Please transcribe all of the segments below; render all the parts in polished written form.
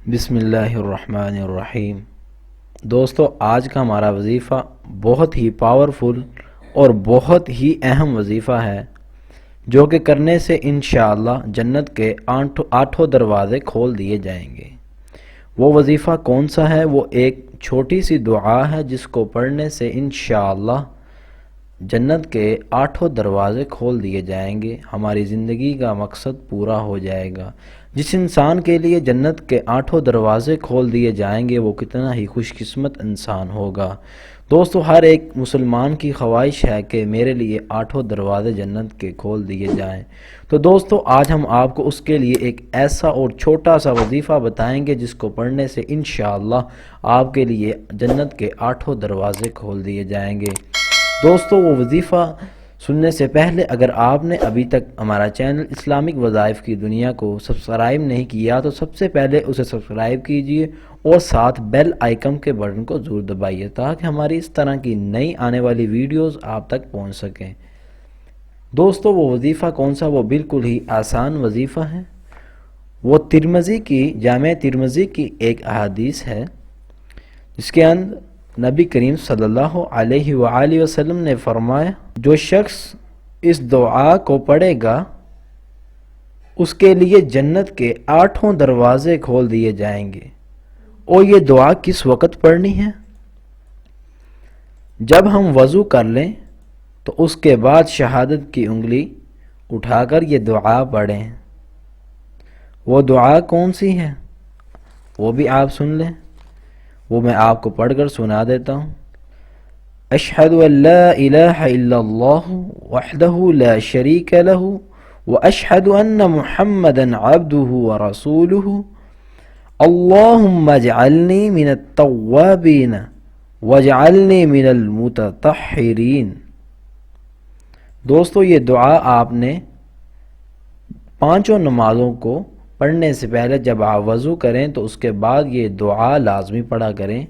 بسم اللہ الرحمن الرحیم۔ دوستو، آج کا ہمارا وظیفہ بہت ہی پاورفل اور بہت ہی اہم وظیفہ ہے، جو کہ کرنے سے انشاءاللہ جنت کے آٹھوں دروازے کھول دیے جائیں گے۔ وہ وظیفہ کون سا ہے؟ وہ ایک چھوٹی سی دعا ہے جس کو پڑھنے سے انشاءاللہ جنت کے آٹھوں دروازے کھول دیے جائیں گے، ہماری زندگی کا مقصد پورا ہو جائے گا۔ جس انسان کے لیے جنت کے آٹھوں دروازے کھول دیے جائیں گے وہ کتنا ہی خوش قسمت انسان ہوگا۔ دوستو، ہر ایک مسلمان کی خواہش ہے کہ میرے لیے آٹھوں دروازے جنت کے کھول دیے جائیں۔ تو دوستو، آج ہم آپ کو اس کے لیے ایک ایسا اور چھوٹا سا وظیفہ بتائیں گے جس کو پڑھنے سے انشاءاللہ آپ کے لیے جنت کے آٹھوں دروازے کھول دیے جائیں گے۔ دوستو، وہ وظیفہ سننے سے پہلے اگر آپ نے ابھی تک ہمارا چینل اسلامک وظائف کی دنیا کو سبسکرائب نہیں کیا تو سب سے پہلے اسے سبسکرائب کیجئے اور ساتھ بیل آئیکن کے بٹن کو ضرور دبائیے تاکہ ہماری اس طرح کی نئی آنے والی ویڈیوز آپ تک پہنچ سکیں۔ دوستو، وہ وظیفہ کون سا؟ وہ بالکل ہی آسان وظیفہ ہے۔ وہ جامع ترمذی کی ایک احادیث ہے جس کے اندر نبی کریم صلی اللہ علیہ وآلہ وسلم نے فرمایا، جو شخص اس دعا کو پڑھے گا اس کے لیے جنت کے آٹھوں دروازے کھول دیے جائیں گے۔ اور یہ دعا کس وقت پڑھنی ہے؟ جب ہم وضو کر لیں تو اس کے بعد شہادت کی انگلی اٹھا کر یہ دعا پڑھیں۔ وہ دعا کون سی ہے وہ بھی آپ سن لیں، وہ میں آپ کو پڑھ کر سنا دیتا ہوں۔ اشہد ان لا الہ الا اللہ وحدہ لا شریک لہ واشہد ان محمدا عبدہ ورسولہ اللہم اجعلنی من التوابین واجعلنی من المتطہرین۔ دوستو، یہ دعا آپ نے پانچوں نمازوں کو پڑھنے سے پہلے جب آپ وضو کریں تو اس کے بعد یہ دعا لازمی پڑھا کریں۔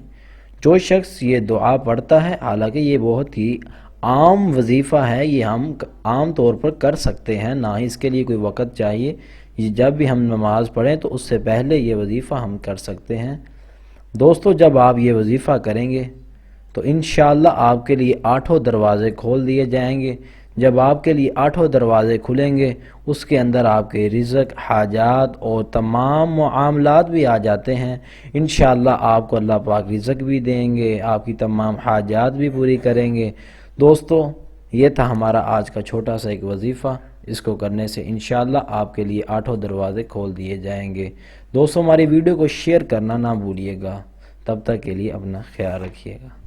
جو شخص یہ دعا پڑھتا ہے، حالانکہ یہ بہت ہی عام وظیفہ ہے، یہ ہم عام طور پر کر سکتے ہیں، نہ ہی اس کے لیے کوئی وقت چاہیے۔ جب بھی ہم نماز پڑھیں تو اس سے پہلے یہ وظیفہ ہم کر سکتے ہیں۔ دوستو، جب آپ یہ وظیفہ کریں گے تو انشاءاللہ آپ کے لیے آٹھوں دروازے کھول دیے جائیں گے۔ جب آپ کے لیے آٹھوں دروازے کھلیں گے اس کے اندر آپ کے رزق، حاجات اور تمام معاملات بھی آ جاتے ہیں۔ انشاءاللہ آپ کو اللہ پاک رزق بھی دیں گے، آپ کی تمام حاجات بھی پوری کریں گے۔ دوستو، یہ تھا ہمارا آج کا چھوٹا سا ایک وظیفہ، اس کو کرنے سے انشاءاللہ آپ کے لیے آٹھوں دروازے کھول دیے جائیں گے۔ دوستو، ہماری ویڈیو کو شیئر کرنا نہ بھولیے گا۔ تب تک کے لیے اپنا خیال رکھیے گا۔